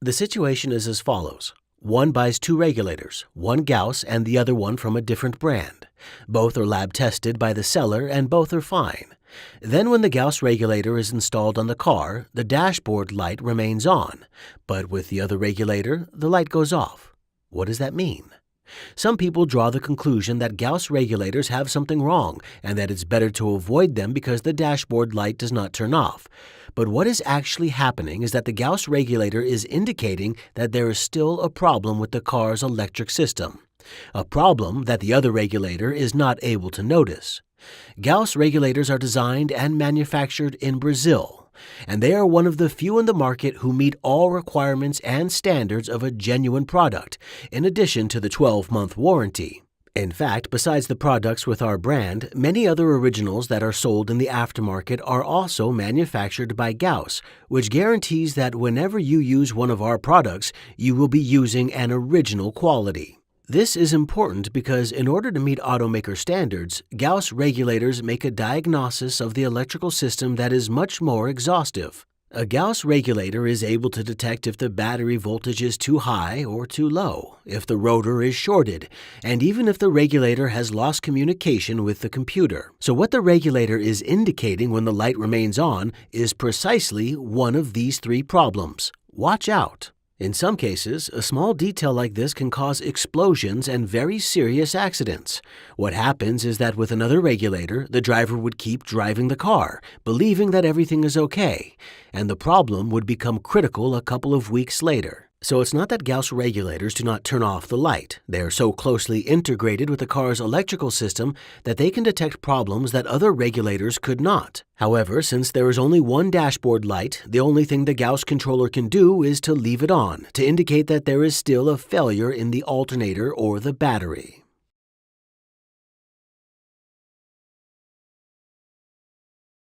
The situation is as follows. One buys two regulators, one Gauss and the other one from a different brand. Both are lab tested by the seller and both are fine. Then when the Gauss regulator is installed on the car, the dashboard light remains on, but with the other regulator, the light goes off. What does that mean? Some people draw the conclusion that Gauss regulators have something wrong and that it's better to avoid them because the dashboard light does not turn off. But what is actually happening is that the Gauss regulator is indicating that there is still a problem with the car's electric system, a problem that the other regulator is not able to notice. Gauss regulators are designed and manufactured in Brazil, and they are one of the few in the market who meet all requirements and standards of a genuine product, in addition to the 12-month warranty. In fact, besides the products with our brand, many other originals that are sold in the aftermarket are also manufactured by Gauss, which guarantees that whenever you use one of our products, you will be using an original quality. This is important because in order to meet automaker standards, Gauss regulators make a diagnosis of the electrical system that is much more exhaustive. A Gauss regulator is able to detect if the battery voltage is too high or too low, if the rotor is shorted, and even if the regulator has lost communication with the computer. So what the regulator is indicating when the light remains on is precisely one of these three problems. Watch out! In some cases, a small detail like this can cause explosions and very serious accidents. What happens is that with another regulator, the driver would keep driving the car, believing that everything is okay, and the problem would become critical a couple of weeks later. So it's not that Gauss regulators do not turn off the light. They are so closely integrated with the car's electrical system that they can detect problems that other regulators could not. However, since there is only one dashboard light, the only thing the Gauss controller can do is to leave it on, to indicate that there is still a failure in the alternator or the battery.